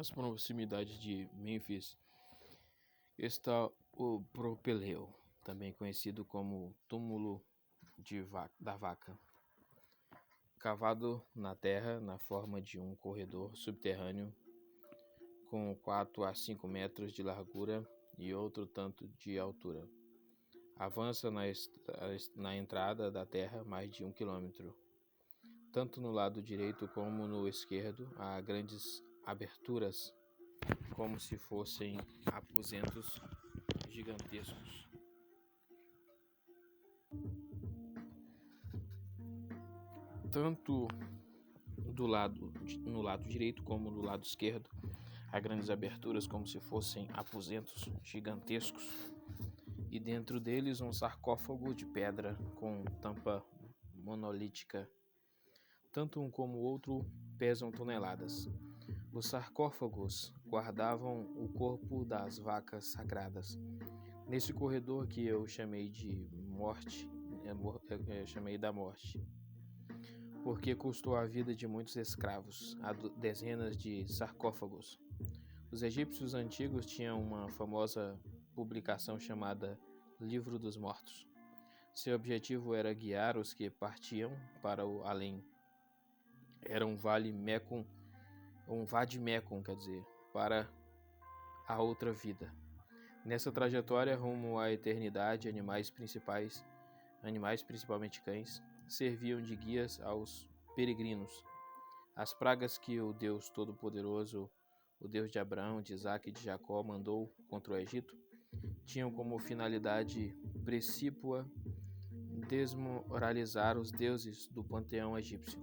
Nas proximidades de Mênfis está o Propeleu, também conhecido como túmulo da vaca, cavado na terra na forma de um corredor subterrâneo com 4 a 5 metros de largura e outro tanto de altura. Avança na entrada da terra mais de 1 quilômetro. Tanto no lado direito como no esquerdo há grandes aberturas, como se fossem aposentos gigantescos. Tanto no lado direito como no lado esquerdo há grandes aberturas, como se fossem aposentos gigantescos, e dentro deles um sarcófago de pedra com tampa monolítica. Tanto um como o outro pesam toneladas. Os sarcófagos guardavam o corpo das vacas sagradas. Nesse corredor que eu chamei de morte, chamei da morte, porque custou a vida de muitos escravos, há dezenas de sarcófagos. Os egípcios antigos tinham uma famosa publicação chamada Livro dos Mortos. Seu objetivo era guiar os que partiam para o além. Era um vade-mecum, para a outra vida. Nessa trajetória rumo à eternidade, animais, principalmente cães, serviam de guias aos peregrinos. As pragas que o Deus Todo-Poderoso, o Deus de Abraão, de Isaque e de Jacó, mandou contra o Egito, tinham como finalidade precípua desmoralizar os deuses do panteão egípcio.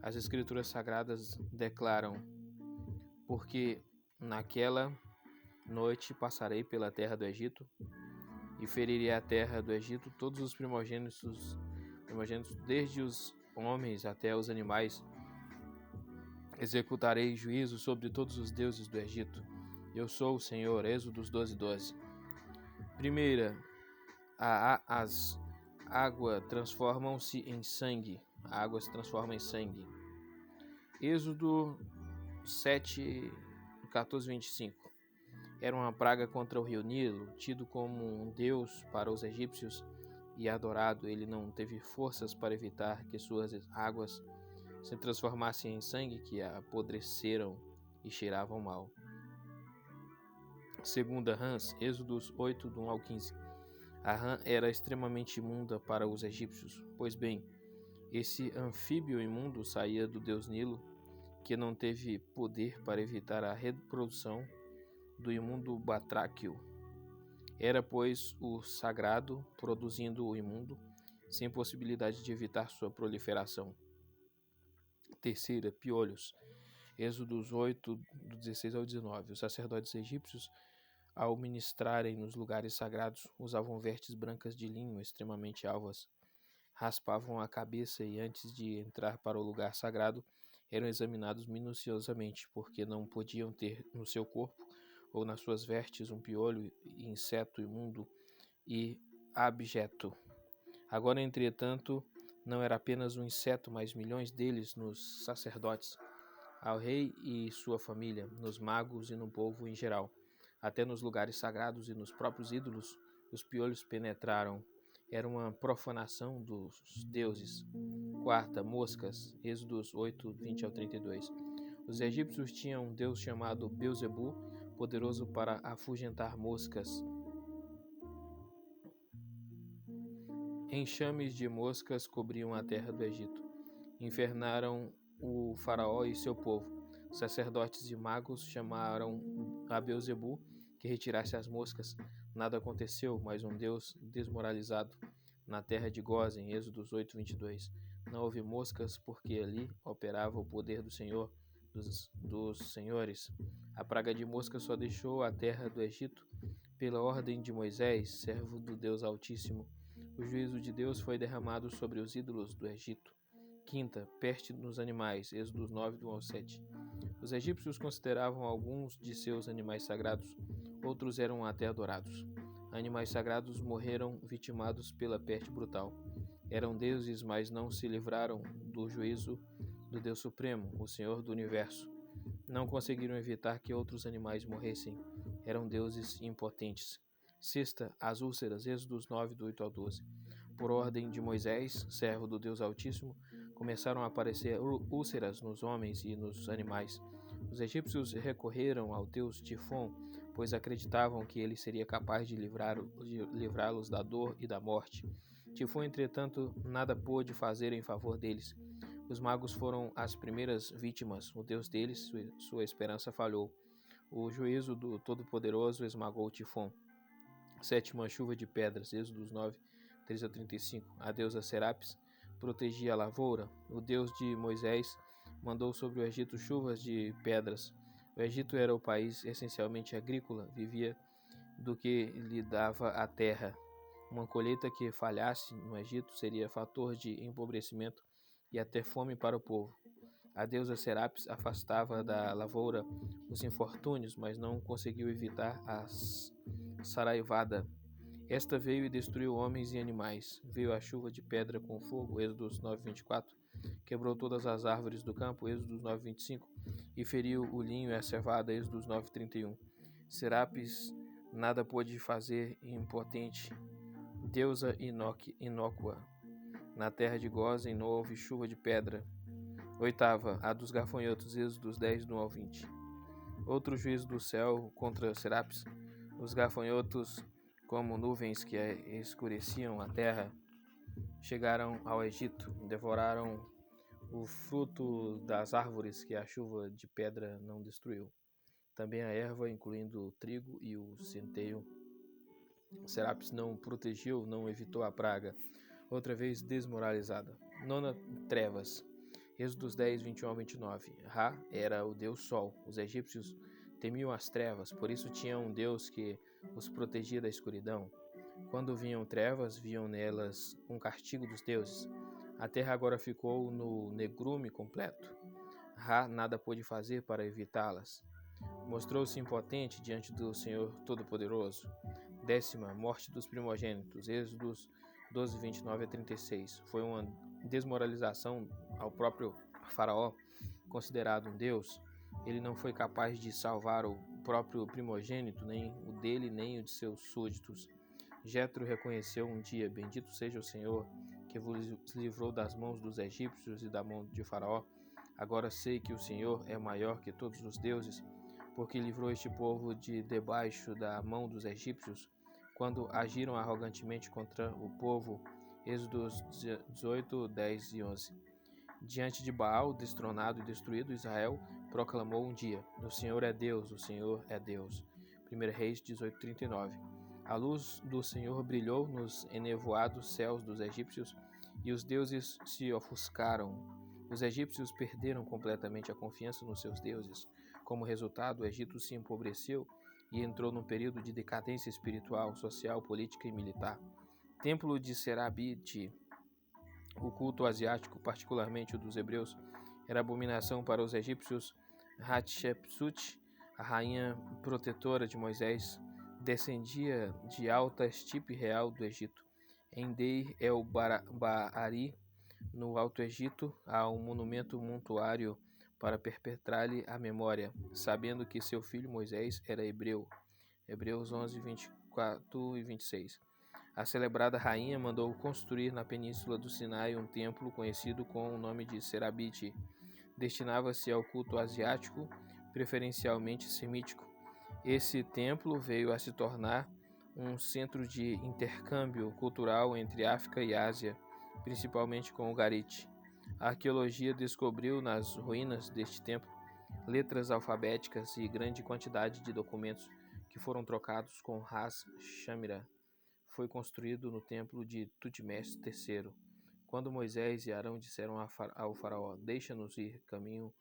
As escrituras sagradas declaram: porque naquela noite passarei pela terra do Egito e ferirei a terra do Egito todos os primogênitos, desde os homens até os animais. Executarei juízo sobre todos os deuses do Egito. Eu sou o Senhor. Êxodo 12:12. Primeira, as águas transformam-se em sangue. A água se transforma em sangue. Êxodo 7:14-25. Era uma praga contra o rio Nilo, tido como um deus para os egípcios e adorado. Ele não teve forças para evitar que suas águas se transformassem em sangue, que apodreceram e cheiravam mal. Segunda rãs, Êxodos 8:1-15. A rã era extremamente imunda para os egípcios. Pois bem, esse anfíbio imundo saía do deus Nilo, que não teve poder para evitar a reprodução do imundo batráquio. Era, pois, o sagrado produzindo o imundo, sem possibilidade de evitar sua proliferação. Terceira, piolhos. Êxodos 8:16-19. Os sacerdotes egípcios, ao ministrarem nos lugares sagrados, usavam vestes brancas de linho extremamente alvas, raspavam a cabeça e, antes de entrar para o lugar sagrado, eram examinados minuciosamente, porque não podiam ter no seu corpo ou nas suas vestes um piolho, inseto imundo e abjeto. Agora, entretanto, não era apenas um inseto, mas milhões deles nos sacerdotes, ao rei e sua família, nos magos e no povo em geral. Até nos lugares sagrados e nos próprios ídolos, os piolhos penetraram. Era uma profanação dos deuses. Quarta, moscas. Êxodos 8:20-32. Os egípcios tinham um deus chamado Beuzebu, poderoso para afugentar moscas. Enxames de moscas cobriam a terra do Egito. Infernaram o faraó e seu povo. Sacerdotes e magos chamaram a Beuzebu que retirasse as moscas. Nada aconteceu, mas um Deus desmoralizado na terra de Gósen, Êxodos 8:22. Não houve moscas, porque ali operava o poder do Senhor dos senhores. A praga de moscas só deixou a terra do Egito pela ordem de Moisés, servo do Deus Altíssimo. O juízo de Deus foi derramado sobre os ídolos do Egito. Quinta, peste nos animais, Êxodo 9:1-7. Os egípcios consideravam alguns de seus animais sagrados, outros eram até adorados. Animais sagrados morreram vitimados pela peste brutal. Eram deuses, mas não se livraram do juízo do Deus Supremo, o Senhor do Universo. não conseguiram evitar que outros animais morressem. Eram deuses impotentes. Sexta, as úlceras, Êxodos 9, do 8 ao 12. Por ordem de Moisés, servo do Deus Altíssimo, começaram a aparecer úlceras nos homens e nos animais. Os egípcios recorreram ao deus Tifon, pois acreditavam que ele seria capaz de livrá-los da dor e da morte. Tifon, entretanto, nada pôde fazer em favor deles. Os magos foram as primeiras vítimas. O Deus deles, sua esperança falhou. O juízo do Todo-Poderoso esmagou Tifon. Sétima, chuva de pedras, Êxodos 9, 13 a 35. A deusa Serapis protegia a lavoura. O Deus de Moisés mandou sobre o Egito chuvas de pedras. O Egito era o país essencialmente agrícola, vivia do que lhe dava a terra. Uma colheita que falhasse no Egito seria fator de empobrecimento e até fome para o povo. A deusa Serapis afastava da lavoura os infortúnios, mas não conseguiu evitar a saraivada. Esta veio e destruiu homens e animais. Veio a chuva de pedra com fogo, Êxodos 9:24. Quebrou todas as árvores do campo, Êxodos 9:25. E feriu o linho e a cevada, Êxodos 9:31. Serapis nada pôde fazer, impotente. Deusa inócua. Na terra de Gósen não houve chuva de pedra. Oitava, a dos gafanhotos, Êxodos 10, do 1 ao 20. Outro juízo do céu contra Serapis. Os gafanhotos, como nuvens que escureciam a terra, chegaram ao Egito, devoraram o fruto das árvores que a chuva de pedra não destruiu. Também a erva, incluindo o trigo e o centeio. Serapis não protegeu, não evitou a praga, outra vez desmoralizada. Nona, trevas. Êxodos 10, 21 ao 29. Ra era o deus Sol. Os egípcios temiam as trevas, por isso tinham um deus que os protegia da escuridão. Quando vinham trevas, viam nelas um castigo dos deuses. A terra agora ficou no negrume completo. Ra nada pôde fazer para evitá-las. Mostrou-se impotente diante do Senhor Todo-Poderoso. Décima, morte dos primogênitos. Êxodos 12, 29 a 36. Foi uma desmoralização ao próprio faraó, considerado um deus. Ele não foi capaz de salvar o próprio primogênito, nem o dele, nem o de seus súditos. Jetro reconheceu um dia: bendito seja o Senhor, que vos livrou das mãos dos egípcios e da mão de faraó. Agora sei que o Senhor é maior que todos os deuses, porque livrou este povo de debaixo da mão dos egípcios, quando agiram arrogantemente contra o povo. Êxodos 18, 10 e 11. Diante de Baal, destronado e destruído, Israel proclamou um dia: o Senhor é Deus, o Senhor é Deus. 1 Reis 18, 39. A luz do Senhor brilhou nos enevoados céus dos egípcios, e os deuses se ofuscaram. Os egípcios perderam completamente a confiança nos seus deuses. Como resultado, o Egito se empobreceu e entrou num período de decadência espiritual, social, política e militar. Templo de Serabite. O culto asiático, particularmente o dos hebreus, era abominação para os egípcios. Hatshepsut, a rainha protetora de Moisés, descendia de alta estipe real do Egito. Em Deir el-Bahari, no Alto Egito, há um monumento montuário para perpetrar-lhe a memória, sabendo que seu filho Moisés era hebreu. Hebreus 11, 24 e 26. A celebrada rainha mandou construir na península do Sinai um templo conhecido com o nome de Serabite. Destinava-se ao culto asiático, preferencialmente semítico. Esse templo veio a se tornar um centro de intercâmbio cultural entre África e Ásia, principalmente com o Ugarit. A arqueologia descobriu nas ruínas deste templo letras alfabéticas e grande quantidade de documentos que foram trocados com Ras-Shamira. Foi construído no templo de Tutmés III. Quando Moisés e Arão disseram ao faraó: deixa-nos ir caminho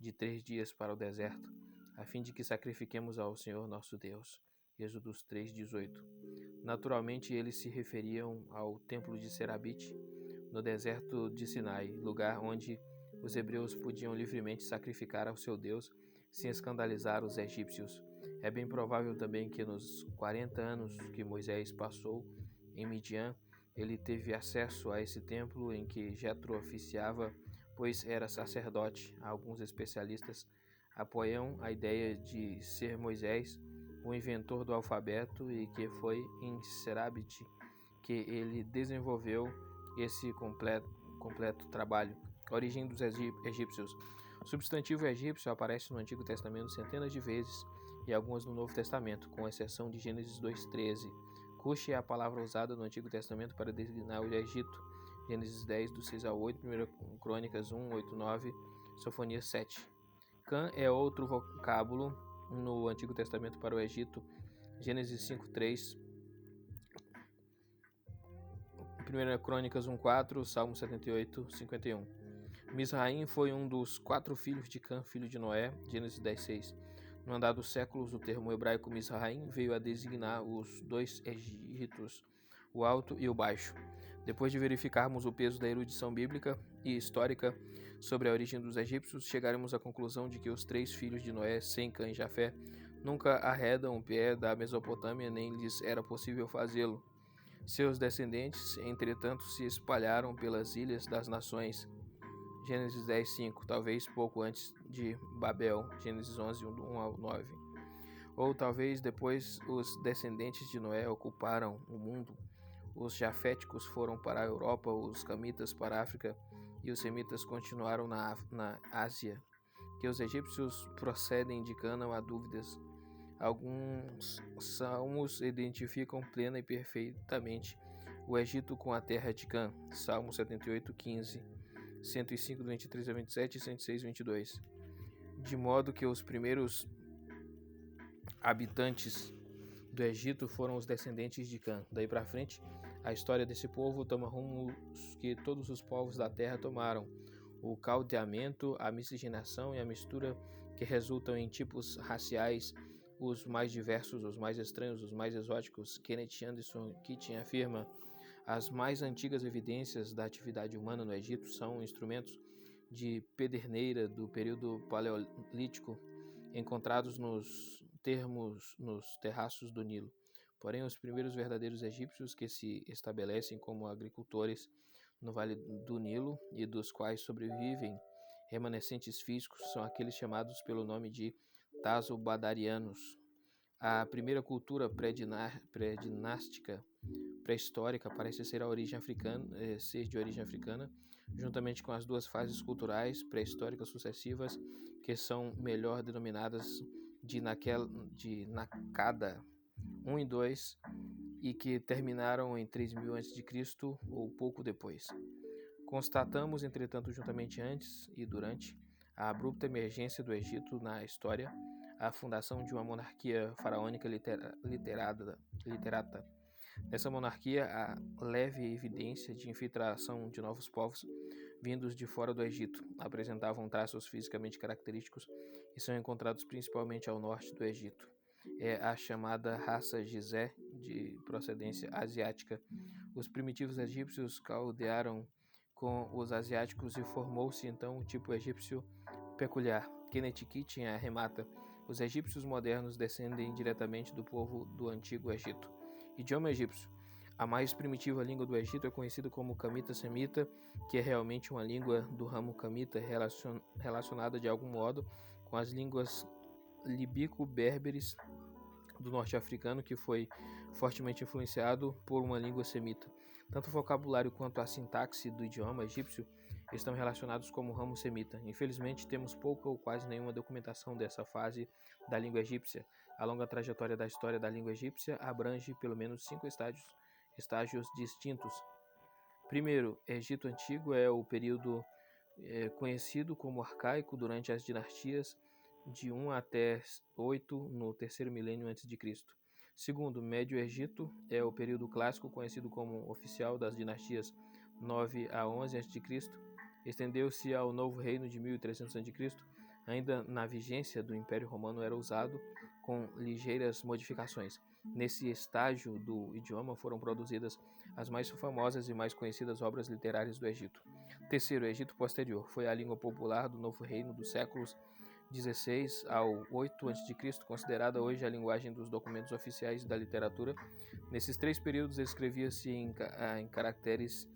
de 3 dias para o deserto, a fim de que sacrifiquemos ao Senhor nosso Deus. Êxodos 3:18. Naturalmente eles se referiam ao templo de Serabite, no deserto de Sinai, lugar onde os hebreus podiam livremente sacrificar ao seu Deus sem escandalizar os egípcios. É bem provável também que nos 40 anos que Moisés passou em Midian, ele teve acesso a esse templo em que Jetro oficiava, pois era sacerdote. Alguns especialistas apoiam a ideia de ser Moisés o inventor do alfabeto e que foi em Serabit que ele desenvolveu esse completo trabalho. A origem dos egípcios. O substantivo egípcio aparece no Antigo Testamento centenas de vezes e algumas no Novo Testamento, com exceção de Gênesis 2:13. Cush é a palavra usada no Antigo Testamento para designar o Egito. Gênesis 10, do 6 ao 8, 1 Crônicas 1, 8, 9, Sofonias 7. Cã é outro vocábulo no Antigo Testamento para o Egito. Gênesis 5:3, 1 Crônicas 1:4, Salmo 78:51. Misraim foi um dos 4 filhos de Cã, filho de Noé. Gênesis 10:6. No andar dos séculos, o termo hebraico Misraim veio a designar os 2 Egitos, o alto e o baixo. Depois de verificarmos o peso da erudição bíblica e histórica sobre a origem dos egípcios, chegaremos à conclusão de que os 3 filhos de Noé, Sem, Cã e Jafé, nunca arredam o pé da Mesopotâmia, nem lhes era possível fazê-lo. Seus descendentes, entretanto, se espalharam pelas ilhas das nações. Gênesis 10:5, talvez pouco antes de Babel. Gênesis 11, 1 ao 9. Ou talvez depois os descendentes de Noé ocuparam o mundo. Os jaféticos foram para a Europa, os camitas para a África e os semitas continuaram na Ásia. Que os egípcios procedem de Cã não há dúvidas. Alguns salmos identificam plena e perfeitamente o Egito com a terra de Cã. Salmo 78:15, 105, 23 a 27 e 106, 22. De modo que os primeiros habitantes do Egito foram os descendentes de Cã. Daí para frente, a história desse povo toma rumos que todos os povos da terra tomaram. O caldeamento, a miscigenação e a mistura que resultam em tipos raciais os mais diversos, os mais estranhos, os mais exóticos. Kenneth Anderson Keating afirma: as mais antigas evidências da atividade humana no Egito são instrumentos de pederneira do período paleolítico encontrados nos terraços do Nilo. Porém, os primeiros verdadeiros egípcios que se estabelecem como agricultores no Vale do Nilo e dos quais sobrevivem remanescentes físicos são aqueles chamados pelo nome de Tazo-Badarianos. A primeira cultura pré-dinástica pré-histórica parece ser de origem africana, juntamente com as 2 fases culturais pré-históricas sucessivas, que são melhor denominadas de Nakada 1 e 2 e que terminaram em 3000 a.C. ou pouco depois. Constatamos, entretanto, juntamente antes e durante a abrupta emergência do Egito na história, a fundação de uma monarquia faraônica literata. Nessa monarquia, há leve evidência de infiltração de novos povos vindos de fora do Egito. Apresentavam traços fisicamente característicos e são encontrados principalmente ao norte do Egito. É a chamada raça Gizé, de procedência asiática. Os primitivos egípcios caldearam com os asiáticos e formou-se então o tipo egípcio peculiar. Kenneth Keating arremata: os egípcios modernos descendem diretamente do povo do Antigo Egito. Idioma egípcio. A mais primitiva língua do Egito é conhecida como Camita-Semita, que é realmente uma língua do ramo Camita relacionada de algum modo com as línguas líbico-berberes do norte africano, que foi fortemente influenciado por uma língua semita. Tanto o vocabulário quanto a sintaxe do idioma egípcio estão relacionados como ramo semita. Infelizmente, temos pouca ou quase nenhuma documentação dessa fase da língua egípcia. A longa trajetória da história da língua egípcia abrange pelo menos 5 estágios distintos. Primeiro, Egito Antigo é o período conhecido como arcaico durante as dinastias de 1 até 8 no terceiro milênio a.C. Segundo, Médio Egito é o período clássico conhecido como oficial das dinastias 9 a 11 a.C. Estendeu-se ao Novo Reino de 1300 a.C. Ainda na vigência do Império Romano era usado com ligeiras modificações. Nesse estágio do idioma foram produzidas as mais famosas e mais conhecidas obras literárias do Egito. Terceiro, Egito Posterior foi a língua popular do Novo Reino dos séculos 16 ao 8 a.C., considerada hoje a linguagem dos documentos oficiais da literatura. Nesses 3 períodos escrevia-se em caracteres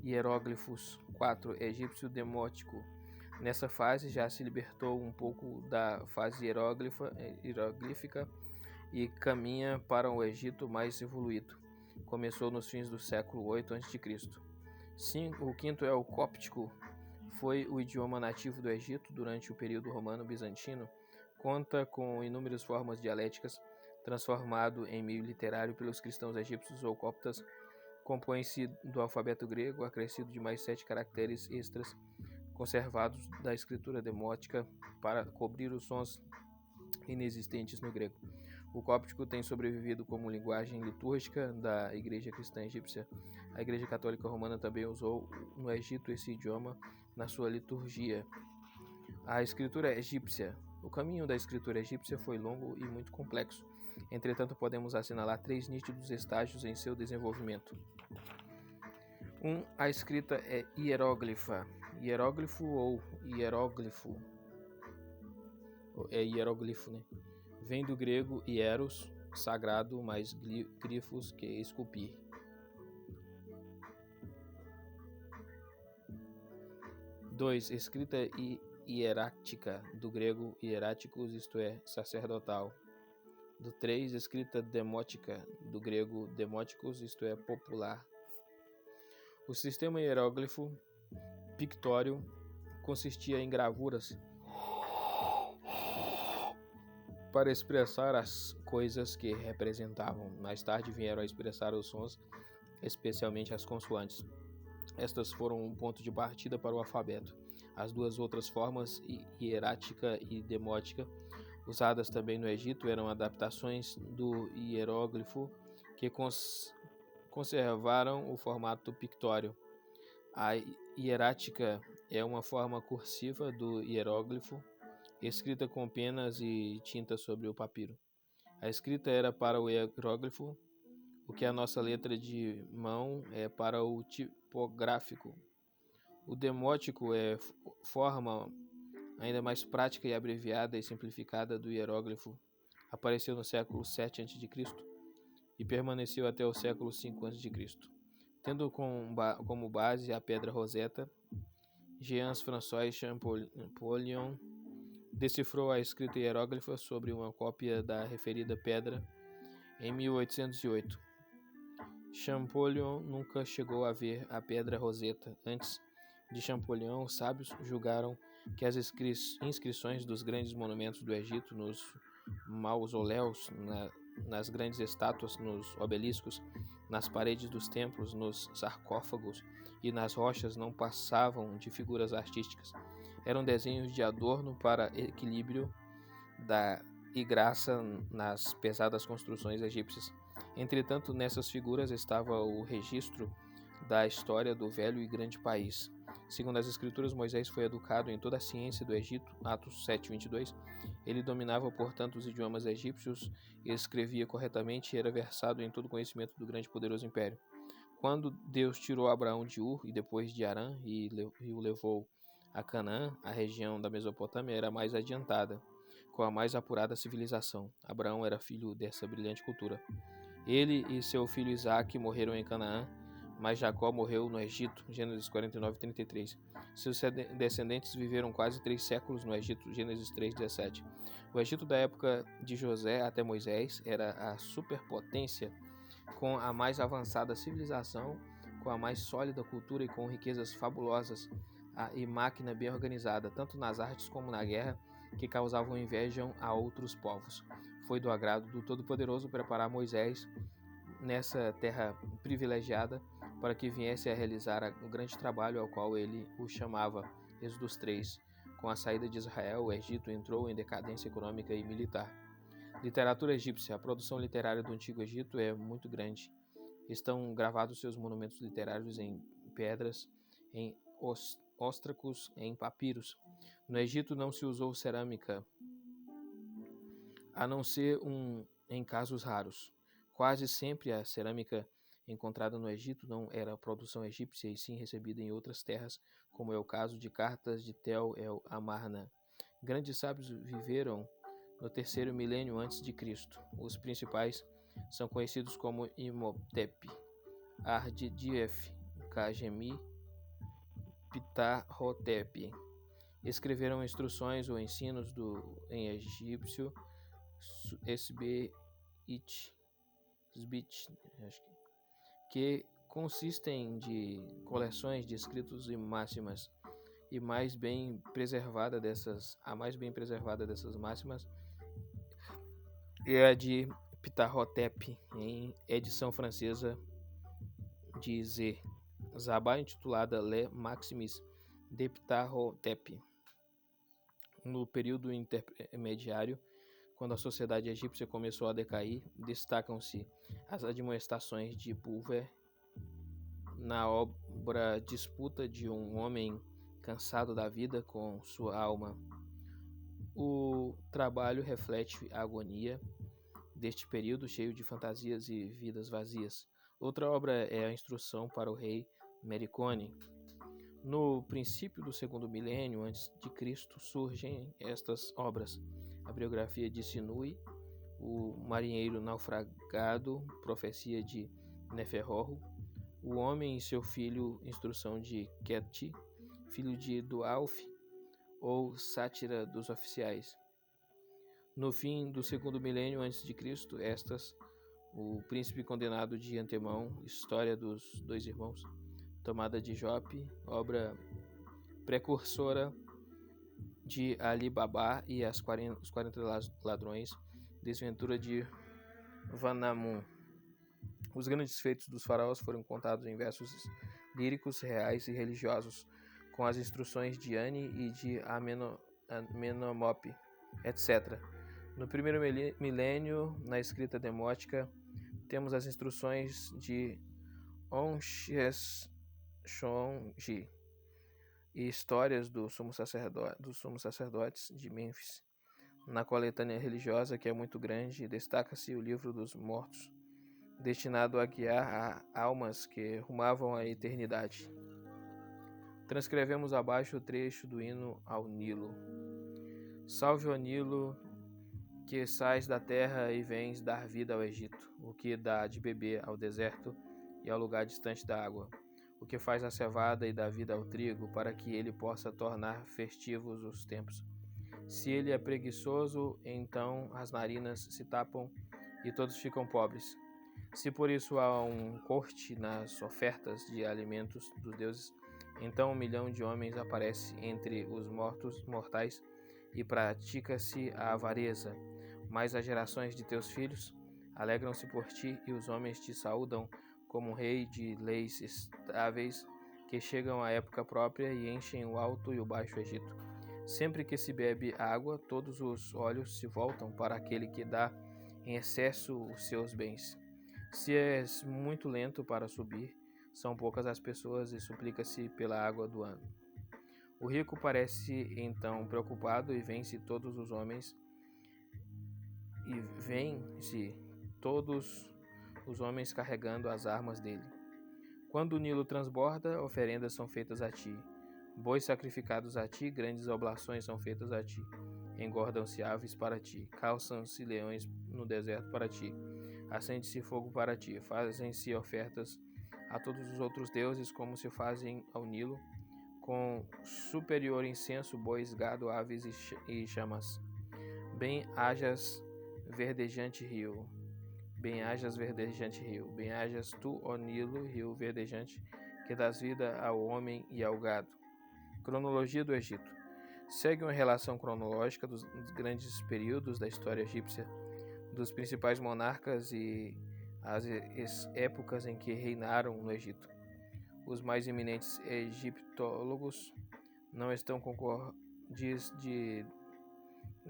hieróglifos. 4. Egípcio Demótico. Nessa fase já se libertou um pouco da fase hieroglífica e caminha para o Egito mais evoluído. Começou nos fins do século 8 a.C. O quinto é o cóptico. Foi o idioma nativo do Egito durante o período romano-bizantino. Conta com inúmeras formas dialéticas, transformado em meio literário pelos cristãos egípcios ou coptas. Compõe-se do alfabeto grego, acrescido de mais 7 caracteres extras conservados da escritura demótica para cobrir os sons inexistentes no grego. O cóptico tem sobrevivido como linguagem litúrgica da Igreja Cristã Egípcia. A Igreja Católica Romana também usou no Egito esse idioma na sua liturgia. A escritura egípcia. O caminho da escritura egípcia foi longo e muito complexo. Entretanto, podemos assinalar 3 nítidos estágios em seu desenvolvimento. 1. A escrita é hieróglifa. Hieróglifo ou hieróglifo. É hieróglifo, né? Vem do grego hieros, sagrado, mais grifos, que esculpir. 2. Escrita hierática, do grego hieráticos, isto é, sacerdotal. 3. Escrita demótica, do grego demóticos, isto é, popular. O sistema hieróglifo pictório consistia em gravuras para expressar as coisas que representavam. Mais tarde vieram a expressar os sons, especialmente as consoantes. Estas foram um ponto de partida para o alfabeto. As 2 outras formas, hierática e demótica, usadas também no Egito, eram adaptações do hieróglifo que conservaram o formato pictório. A hierática é uma forma cursiva do hieróglifo, escrita com penas e tinta sobre o papiro. A escrita era para o hieróglifo, o que a nossa letra de mão é para o tipográfico. O demótico é forma ainda mais prática e abreviada e simplificada do hieróglifo. Apareceu no século 7 a.C. e permaneceu até o século 5 a.C. Tendo como base a pedra Rosetta, Jean-François Champollion decifrou a escrita hieróglifa sobre uma cópia da referida pedra em 1808. Champollion nunca chegou a ver a pedra Rosetta. Antes de Champollion, os sábios julgaram que as inscrições dos grandes monumentos do Egito, nos mausoléus, nas grandes estátuas, nos obeliscos, nas paredes dos templos, nos sarcófagos e nas rochas não passavam de figuras artísticas. Eram desenhos de adorno para equilíbrio e graça nas pesadas construções egípcias. Entretanto, nessas figuras estava o registro da história do velho e grande país. Segundo as escrituras, Moisés foi educado em toda a ciência do Egito, Atos 7:22. Ele dominava, portanto, os idiomas egípcios, escrevia corretamente e era versado em todo o conhecimento do grande e poderoso império. Quando Deus tirou Abraão de Ur e depois de Harã e o levou a Canaã, a região da Mesopotâmia era mais adiantada, com a mais apurada civilização. Abraão era filho dessa brilhante cultura. Ele e seu filho Isaque morreram em Canaã, mas Jacó morreu no Egito, Gênesis 49:33. Seus descendentes viveram quase 3 séculos no Egito, Gênesis 3:17. O Egito da época de José até Moisés era a superpotência, com a mais avançada civilização, com a mais sólida cultura e com riquezas fabulosas e máquina bem organizada, tanto nas artes como na guerra, que causavam inveja a outros povos. Foi do agrado do Todo-Poderoso preparar Moisés nessa terra privilegiada para que viesse a realizar o grande trabalho ao qual ele o chamava. Êxodo 3. Com a saída de Israel, o Egito entrou em decadência econômica e militar. Literatura egípcia. A produção literária do Antigo Egito é muito grande. Estão gravados seus monumentos literários em pedras, em óstracos, em papiros. No Egito não se usou cerâmica, a não ser em casos raros. Quase sempre a cerâmica encontrada no Egito não era produção egípcia e sim recebida em outras terras, como é o caso de cartas de Tel el Amarna. Grandes sábios viveram no 3º milênio antes de Cristo. Os principais são conhecidos como Imhotep, Ardidief, Kagemi, Ptahhotep escreveram instruções ou ensinos em egípcio, sbit, que consistem de coleções de escritos e máximas, e a mais bem preservada dessas máximas é a de Ptahhotep, em edição francesa de Zabá, intitulada Les Maximes de Ptahhotep. No período intermediário, quando a sociedade egípcia começou a decair, destacam-se as admoestações de Bulwer na obra Disputa de um Homem Cansado da Vida com Sua Alma. O trabalho reflete a agonia deste período cheio de fantasias e vidas vazias. Outra obra é a Instrução para o Rei Mericone. No princípio do segundo milênio antes de Cristo surgem estas obras: a biografia de Sinui, o marinheiro naufragado, profecia de Neferhorro, o homem e seu filho, instrução de Queti, filho de Dualf, ou sátira dos oficiais. No fim do segundo milênio antes de Cristo, o príncipe condenado de antemão, história dos dois irmãos, tomada de Jope, obra precursora de Ali Baba e os 40 ladrões, desventura de Vanamun. Os grandes feitos dos faraós foram contados em versos líricos, reais e religiosos, com as instruções de Ani e de Amenemop, etc. No primeiro milênio, na escrita demótica, temos as instruções de Onchesonji e histórias dos sumos sacerdotes de Mênfis. Na coletânea religiosa, que é muito grande, destaca-se o livro dos mortos, destinado a guiar almas que rumavam à eternidade. Transcrevemos abaixo o trecho do hino ao Nilo. Salve, ó Nilo, que sais da terra e vens dar vida ao Egito, o que dá de beber ao deserto e ao lugar distante da água, o que faz a cevada e dá vida ao trigo, para que ele possa tornar festivos os tempos. Se ele é preguiçoso, então as narinas se tapam e todos ficam pobres. Se por isso há um corte nas ofertas de alimentos dos deuses, então 1 milhão de homens aparece entre os mortais e pratica-se a avareza. Mas as gerações de teus filhos alegram-se por ti e os homens te saúdam como um rei de leis estáveis que chegam à época própria e enchem o alto e o baixo Egito. Sempre que se bebe água, todos os olhos se voltam para aquele que dá em excesso os seus bens. Se és muito lento para subir, são poucas as pessoas e suplica-se pela água do ano. O rico parece então preocupado e vence todos os homens carregando as armas dele. Quando o Nilo transborda, oferendas são feitas a ti, bois sacrificados a ti, grandes oblações são feitas a ti. Engordam-se aves para ti, calçam-se leões no deserto para ti, acende-se fogo para ti, fazem-se ofertas a todos os outros deuses como se fazem ao Nilo, com superior incenso, bois, gado, aves e chamas. Bem-ajas, verdejante rio, bem-ajas, verdejante rio, bem-ajas tu, ó Nilo, rio verdejante, que dás vida ao homem e ao gado. Cronologia do Egito. Segue uma relação cronológica dos grandes períodos da história egípcia, dos principais monarcas e as épocas em que reinaram no Egito. Os mais eminentes egiptólogos não estão em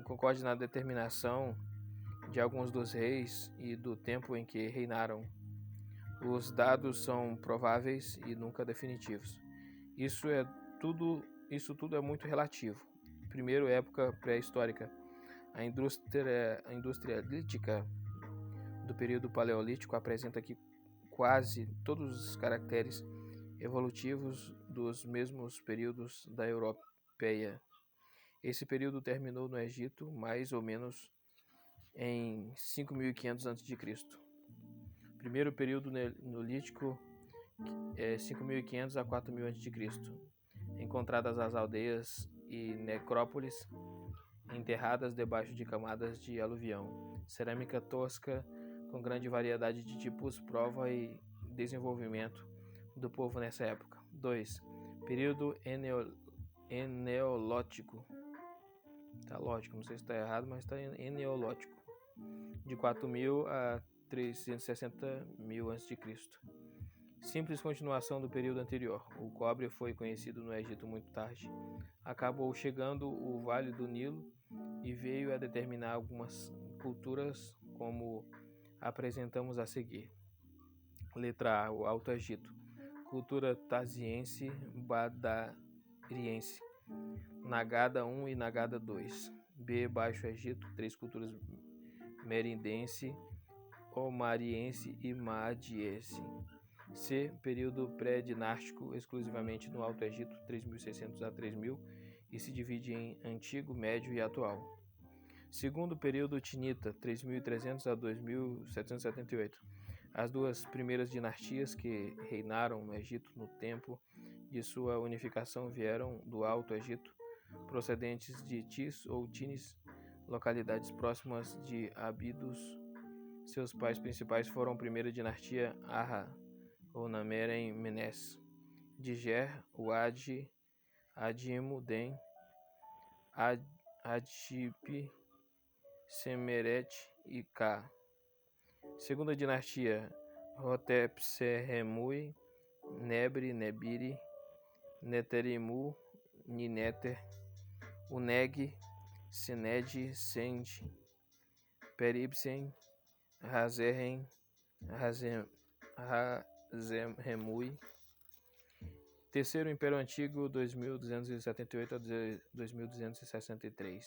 concorde na determinação de alguns dos reis e do tempo em que reinaram. Os dados são prováveis e nunca definitivos. Isso tudo é muito relativo. Primeiro, época pré-histórica. A indústria lítica do período paleolítico apresenta aqui quase todos os caracteres evolutivos dos mesmos períodos da europeia. Esse período terminou no Egito, mais ou menos em 5.500 a.C. Primeiro período neolítico é 5.500 a 4.000 a.C. Encontradas as aldeias e necrópolis enterradas debaixo de camadas de aluvião. Cerâmica tosca com grande variedade de tipos, prova e desenvolvimento do povo nessa época. 2. Período eneolótico. Tá lógico, não sei se está errado, mas está eneolótico. De 4.000 a 360.000 a.C. Simples continuação do período anterior. O cobre foi conhecido no Egito muito tarde. Acabou chegando o Vale do Nilo e veio a determinar algumas culturas, como apresentamos a seguir. Letra A, o Alto Egito. Cultura taziense, badariense. Nagada 1 e Nagada 2. B, Baixo Egito, 3 culturas: merindense, omariense e madiense. C, período pré-dinástico, exclusivamente no Alto Egito, 3.600 a 3.000, e se divide em Antigo, Médio e Atual. Segundo período Tinita, 3.300 a 2.778. As duas primeiras dinastias que reinaram no Egito no tempo de sua unificação vieram do Alto Egito, procedentes de Tis ou Tinis, localidades próximas de Abidos. Seus pais principais foram a primeira dinastia Arra, ou Nameren Menes, Diger, Uad, Adimo, Den, Adship, Semeret e Ka. Segunda dinastia Hotepserremui, Nebre, Nebiri, Neterimu, Nineter, Uneg, Sened, Send, Peribsen, Razerem, Razemremui. Terceiro Império Antigo, 2.278 a 2.263.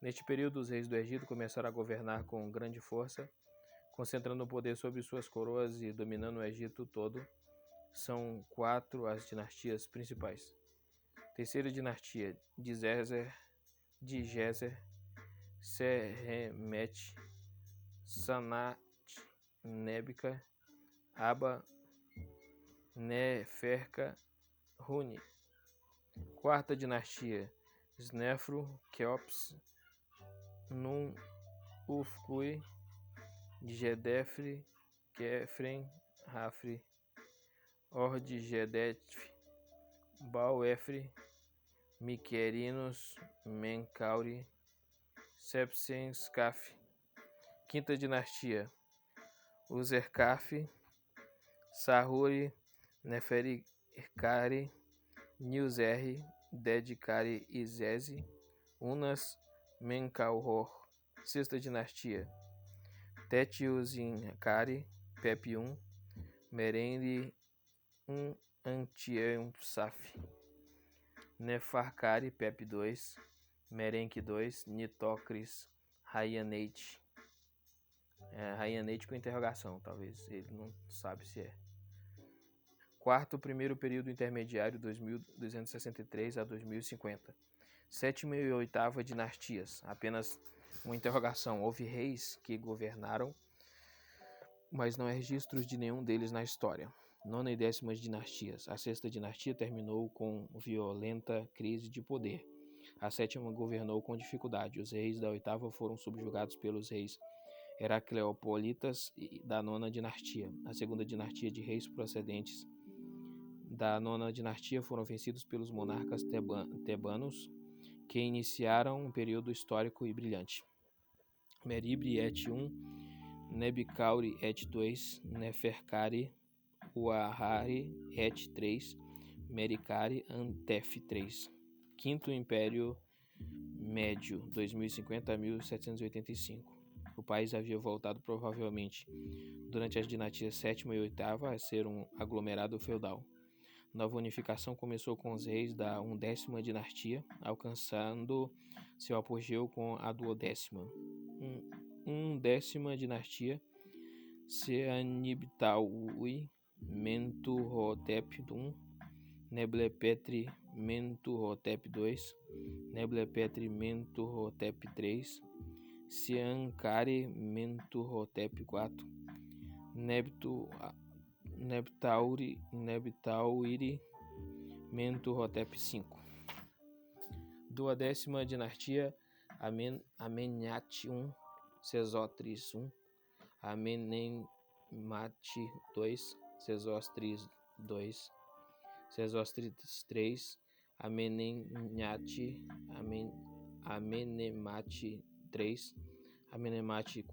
Neste período, os reis do Egito começaram a governar com grande força, concentrando o poder sobre suas coroas e dominando o Egito todo. São 4 as dinastias principais. Terceira dinastia: Digezer, Serremet, Sanat, Nebica, Aba, Neferca, Huni. Quarta dinastia: Snefru, Keops, Nun, Ufkui, Gedefre, Kefren, Rafre, Ordigedef, Bauefre, Miquerinos, Mencauri, Sepsens, Caf. Quinta dinastia: Uzercaf, Sahuri, Nefericari, Nilzerri, Dedicari e Zeze, Unas, Mencauror. Sexta dinastia: Tetiuzincari, Pepe I, Merenri, Antiem Saf, Nefarcari, Pepe II, Merenque II, Nitocris, Raianete. Raianete com interrogação, talvez ele não sabe se é. Quarto, primeiro período intermediário, 2.263 a 2050. Sétima e oitava dinastias, apenas uma interrogação. Houve reis que governaram, mas não há registros de nenhum deles na história. Nona e décima dinastias. A sexta dinastia terminou com violenta crise de poder. A sétima governou com dificuldade. Os reis da oitava foram subjugados pelos reis Heracleopolitas da nona dinastia. A segunda dinastia de reis procedentes da nona dinastia foram vencidos pelos monarcas tebanos, que iniciaram um período histórico e brilhante. Meribre et I, Nebicauri et II, Nefercari, Uahari et III, Mericari, Antef III. Quinto Império Médio, 2050 a 1785. O país havia voltado provavelmente durante as dinastias sétima e oitava a ser um aglomerado feudal. Nova unificação começou com os reis da 11ª dinastia, alcançando seu apogeu com a 12ª. 11ª dinastia, Seanibtaui Mentuhotep I, Neblepetri Mentuhotep II, Neblepetri Mentuhotep III, Seancari Mentuhotep IV, Nebtauiri Mentuhotep V. Duodécima dinastia, Amenemhat I, Sesostris I, Amenemhat II, Sesostris II, Sesostris III, Amenemhat III, Amenemhat IV,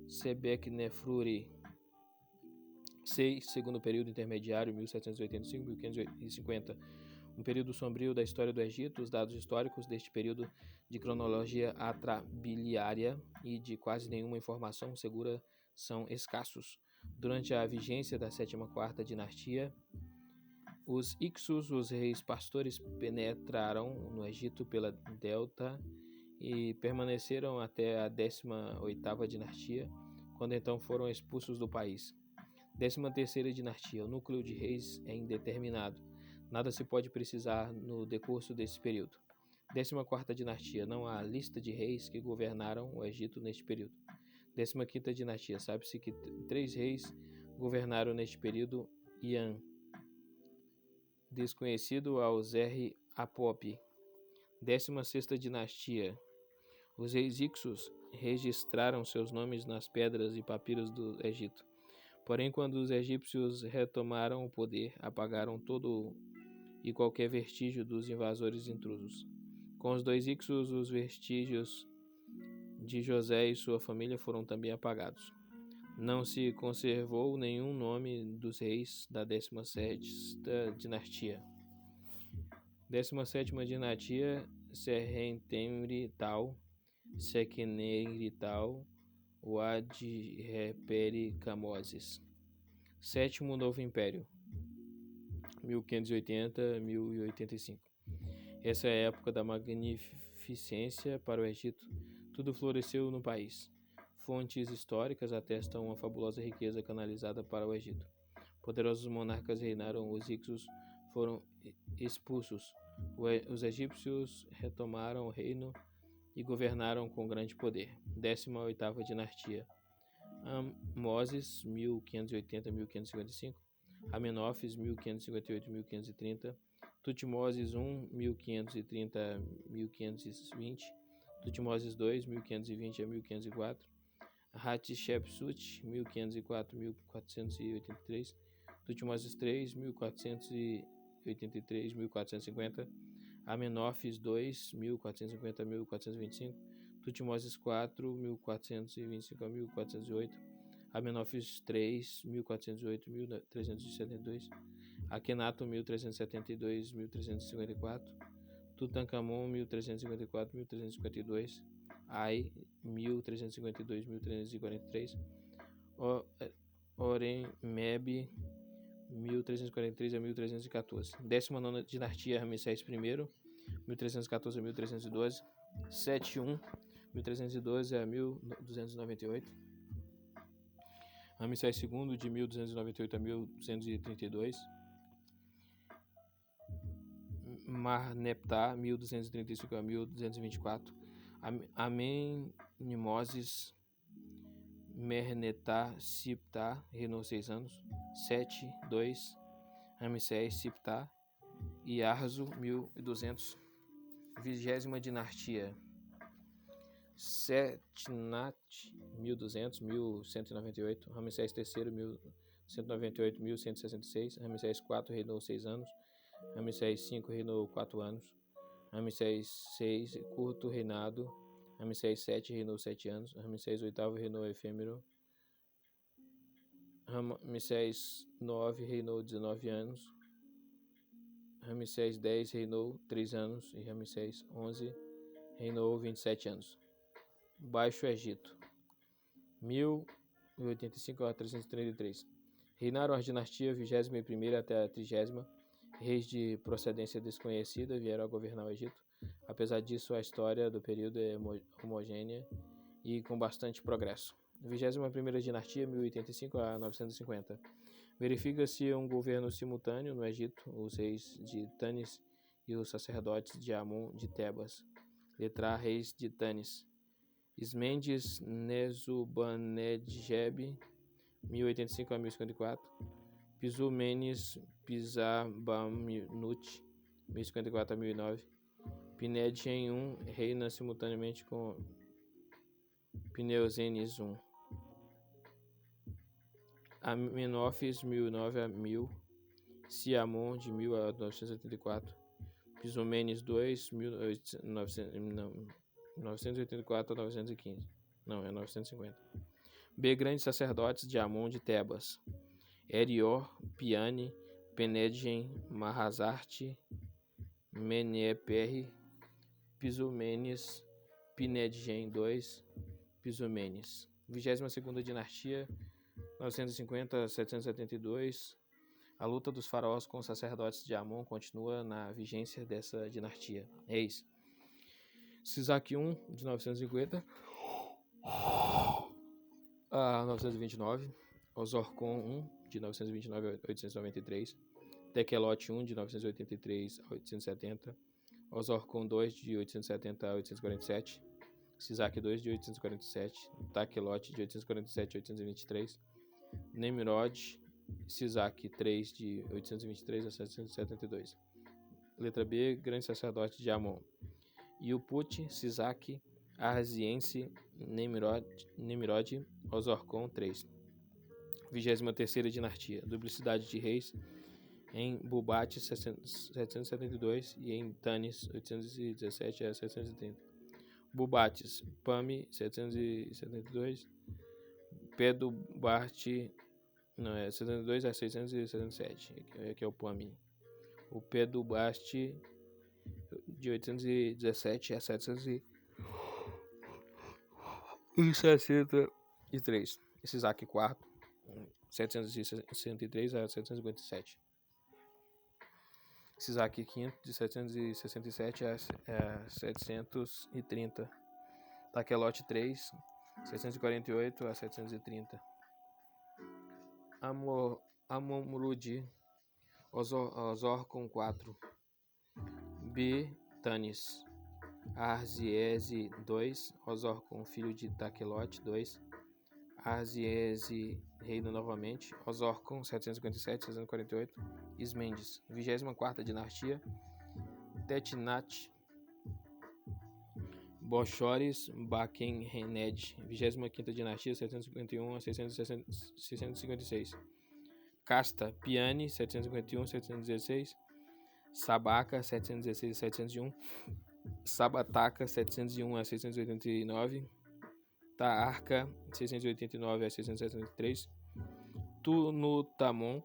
Sebecknefruri VI, segundo período intermediário, 1785-1550. Um período sombrio da história do Egito. Os dados históricos deste período de cronologia atrabiliária e de quase nenhuma informação segura são escassos. Durante a vigência da sétima-quarta dinastia, os Ixus, os reis pastores, penetraram no Egito pela delta e permaneceram até a 18ª dinastia, quando então foram expulsos do país. 13ª dinastia. O núcleo de reis é indeterminado. Nada se pode precisar no decurso desse período. 14ª dinastia. Não há lista de reis que governaram o Egito neste período. 15ª dinastia. Sabe-se que 3 reis governaram neste período: Ian, desconhecido ao Zerri Apop. 16ª dinastia. Os reis Ixus registraram seus nomes nas pedras e papiros do Egito. Porém, quando os egípcios retomaram o poder, apagaram todo e qualquer vestígio dos invasores intrusos. Com os 2 Ixus, os vestígios de José e sua família foram também apagados. Não se conservou nenhum nome dos reis da 17ª dinastia. 17ª dinastia, Serhentemri-Tal, Sequeneri-Tal, Uadjiperi-Camoses. Sétimo Novo Império, 1580-1085. Essa é a época da magnificência para o Egito. Tudo floresceu no país. Fontes históricas atestam uma fabulosa riqueza canalizada para o Egito. Poderosos monarcas reinaram, os Ixus foram expulsos. Os egípcios retomaram o reino e governaram com grande poder. 18ª dinastia. Amoses, 1580-1555. Amenófis, 1558-1530. Tutmoses I, 1530-1520. Tutmoses II, 1520-1504. Hatshepsut, 1504-1483. Tutmoses III, 1483-1450. Amenófis II, 1450-1425. Tutmoses IV, 1425-1408. Amenófis III, 1408-1372. Akhenaton, 1372-1354. Tutankhamon, 1354-1352. Ai, 1352-1343. Oremeb, 1343-1314. 19ª dinastia, Ramsés I, 1314-1312. Seti I, 1312-1298. Ramsés II, de 1298 a 1232. Mar-Neptah, 1235 a 1224. Amenimoses Merneptah-Siptah, reinou 6 anos. Sete II, Ramsés-Siptah e Arzo, 1200. 20ª dinastia. Setnat, 1200-1198. Ramsés III, 1198-1166. Ramsés IV reinou 6 anos. Ramsés V reinou 4 anos. Ramsés VI, curto reinado. Ramsés VII reinou 7 anos. Ramsés VIII reinou efêmero. Ramsés IX reinou 19 anos. Ramsés X reinou 3 anos. E Ramsés XI reinou 27 anos. Baixo Egito, 1085 a 333. Reinaram as dinastias 21ª até a 30ª. Reis de procedência desconhecida vieram a governar o Egito. Apesar disso, a história do período é homogênea e com bastante progresso. 21ª dinastia, 1085 a 950. Verifica-se um governo simultâneo no Egito, os reis de Tanis e os sacerdotes de Amon de Tebas. Letra A, reis de Tanis. Ismendes Nezubanedjeb, 1085 a 1054. Pisumenes Pisabamnut, 1054 a 1009. Pinedjem I reina simultaneamente com Pneuzenes I. Amenófis, 1009 a 1000. Siamon, de 1000 a 984. Pisumenes II, 984 a 915. Não, é 950. B. Grandes sacerdotes de Amon de Tebas. Erior, Piane, Penedjem, Mahazarte, Meneper, Pisumenes, Pinedjem II, Pisumenes. 22ª dinastia, 950 a 772. A luta dos faraós com os sacerdotes de Amon continua na vigência dessa dinastia. Eis: Sisaque I, de 950 a 929. Osorcon I, de 929 a 893. Tequelote I, de 983 a 870. Osorcon II, de 870 a 847. Sisaque II, de 847. Taquelote, de 847 a 823. Nemrod, Sisaque III, de 823 a 772. Letra B. Grande sacerdote de Amon. Iuput, Sisaque, Arziense, Nemrod, Osorcon III. 23ª dinastia. Duplicidade de reis em Bubate 772 e em Tanis 817 a 730. Bubates, Pami 772, Pedubarte, não, é 72 a 677, que é o Pami. O Pedubaste de 817 a 763. Sisaque IV, 763 a 757. Sisaque V, de 767 a 730. Taquelote III, 648 a 730. Amomrud, Osorcon IV. B. Tanis, Arziese II, Osorcon, filho de Taquelote II. Arziese reina novamente. Osorcon, 757 a 748. Ismendes. 24ª dinastia. Tetinat, Bochores, Baquenrened. 25ª dinastia, 751 a 656. Casta, Piane, 751 a 716. Sabaca, 716 a 701. Sabataca, 701 a 689. Taarca, 689 a 673. Tunutamon,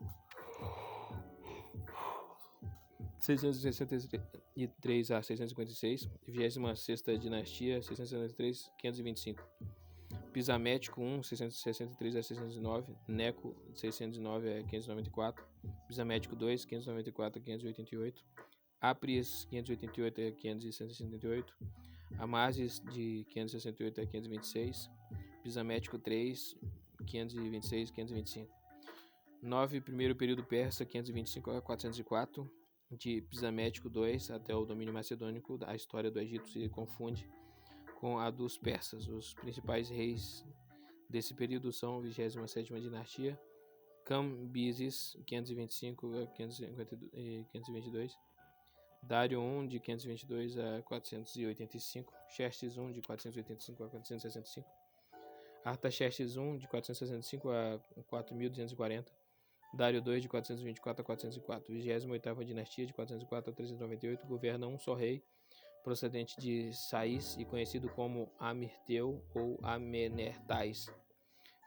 663 a 656. 26ª dinastia, 673 a 525. Pisamético I, 663 a 609. Neco, 609 a 594. Pisamético II, 594 a 588. Apries, 588 a 568. Amasis, de 568 a 526. Pisamético III, 526 a 525. 9. Primeiro período persa, 525 a 404. De Pisamético II até o domínio macedônico, a história do Egito se confunde com a dos persas. Os principais reis desse período são a 27ª dinastia, Cambises, 525 a 522. Dário I, de 522 a 485. Xerxes I, de 485 a 465. Artaxerxes I, de 465 a 4240. Dário II, de 424 a 404. 28ª dinastia, de 404 a 398. Governa um só rei, procedente de Sais e conhecido como Amirteu ou Amenertais.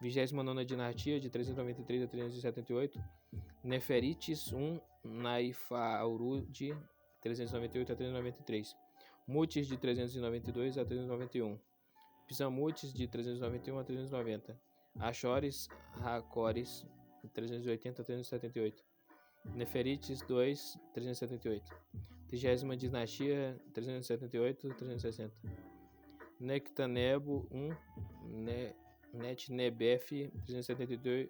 29ª dinastia, de 393 a 378. Neferites I, Naifaurud, 398 a 393. Mutes, de 392 a 391. Pisamutes, de 391 a 390. Achores, Racores, 380 a 378. Neferites II, 378. 30ª dinastia, 378 a 360. Nectanebo I, Netnebef, 378.